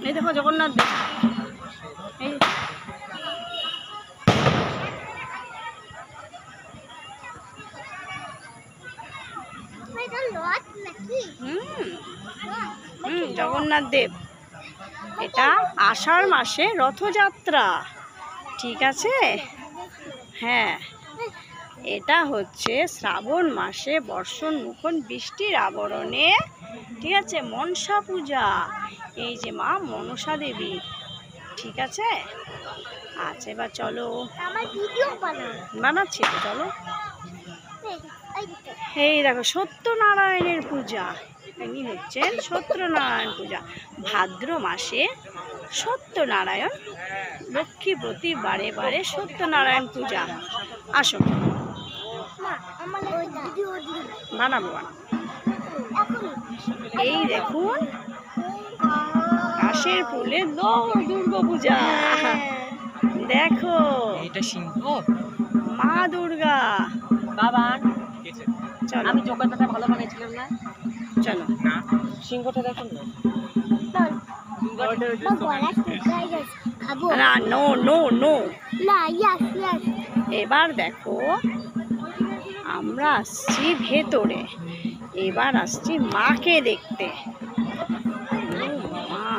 এই দেখো জগন্নাথ দেব, এই জগন্নাথ দেব। এটা আষাঢ় মাসে রথযাত্রা, ঠিক আছে? হ্যাঁ, এটা হচ্ছে শ্রাবণ মাসে বর্ষণ মুখন বৃষ্টির আবরণে, ঠিক আছে, মনসা পূজা। এই যে মা মনসা দেবী, ঠিক আছে? আচ্ছা, এবার চলো, বানাচ্ছি তো, চলো। এই দেখো সত্যনারায়ণের পূজা, ইনি হচ্ছেন সত্যনারায়ণ পূজা। ভাদ্র মাসে সত্যনারায়ণ, লক্ষ্মী প্রতি বারে বারে সত্যনারায়ণ পূজা। আসো, বানাবো। এই দেখুন কাশের ফুলে দুর্গা পূজা, দেখো এটা সিংহ, মা দুর্গা। বাবা চলো, আমি জগন্নাথটা ভালো বানিয়েছিলাম না? চলো না, সিংহটা দেখুন না। না, নো নো নো। এবার দেখো আমরা আসছি ভেতরে, এবার আসছি মাকে দেখতে। মা,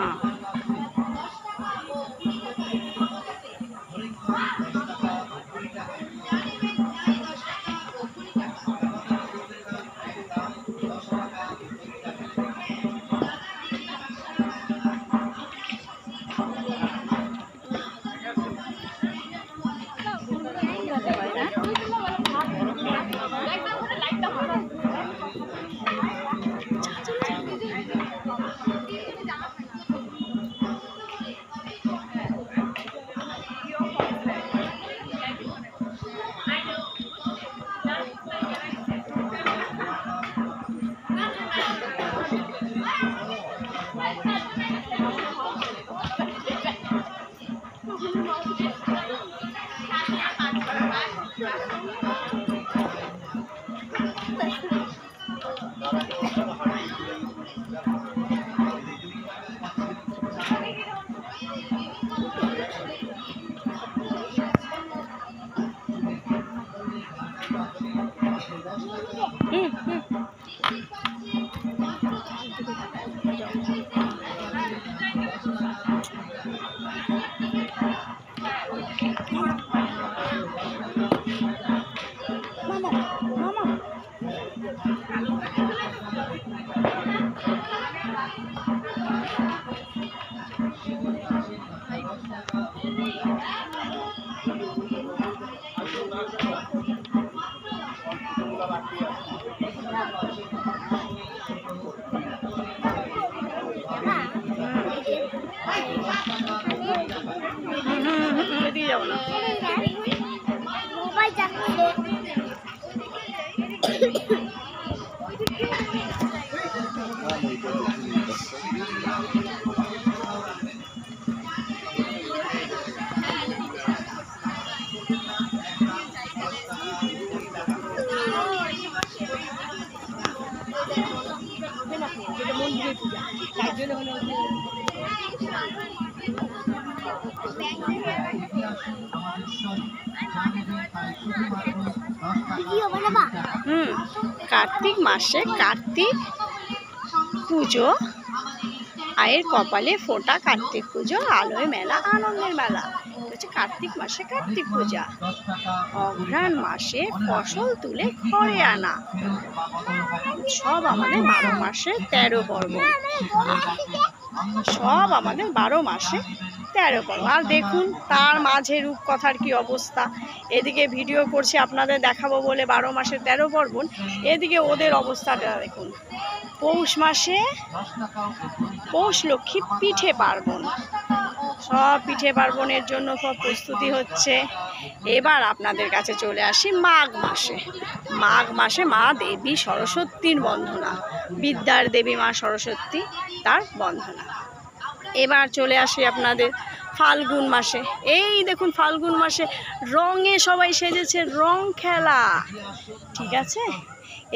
এদিকে যাবো না। কার্তিক মাসে কার্তিক পুজো, আয়ের কপালে ফোটা কার্তিক পুজো, আলোয় মেলা, আনন্দের মেলা। হচ্ছে কার্তিক মাসে কার্তিক পূজা। অঘ্রাণ মাসে ফসল তুলে ঘরে আনা। সব আমাদের 12 মাসে 13 পর্ব, সব আমাদের 12 মাসে 13 পর্ব। আর দেখুন তার মাঝে রূপকথার কি অবস্থা। এদিকে ভিডিও করছি আপনাদের দেখাবো বলে 12 মাসের 13 পার্বণ, এদিকে ওদের অবস্থাটা দেখুন। পৌষ মাসে পৌষ লক্ষ্মী পিঠে পার্বণ, সব পিঠে পার্বণের জন্য সব প্রস্তুতি হচ্ছে। এবার আপনাদের কাছে চলে আসি মাঘ মাসে। মাঘ মাসে মা দেবী সরস্বতীর বন্দনা, বিদ্যার দেবী মা সরস্বতী, তার বন্দনা। এবার চলে আসি আপনাদের ফাল্গুন মাসে। এই দেখুন ফাল্গুন মাসে রঙে সবাই সেজেছে, রং খেলা, ঠিক আছে।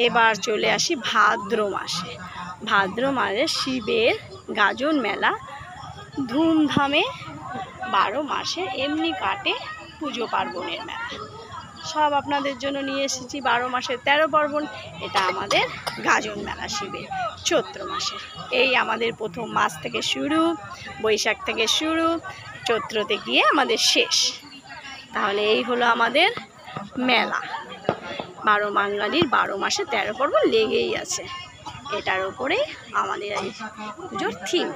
এবার চলে আসি ভাদ্র মাসে। ভাদ্র মাসে শিবের গাজন মেলা ধুমধামে 12 মাসে এমনি কাটে পুজো পার্বণের মেলা। সব আপনাদের জন্য নিয়ে এসেছি 12 মাসের 13 পার্বণ। এটা আমাদের গাজন মেলা শিবের চৈত্র মাসে। এই আমাদের প্রথম মাস থেকে শুরু, বৈশাখ থেকে শুরু, চৈত্রতে গিয়ে আমাদের শেষ। তাহলে এই হলো আমাদের মেলা। 12 বাঙালির 12 মাসে 13 পার্বণ লেগেই আছে। এটার উপরেই আমাদের এই পুজোর থিম।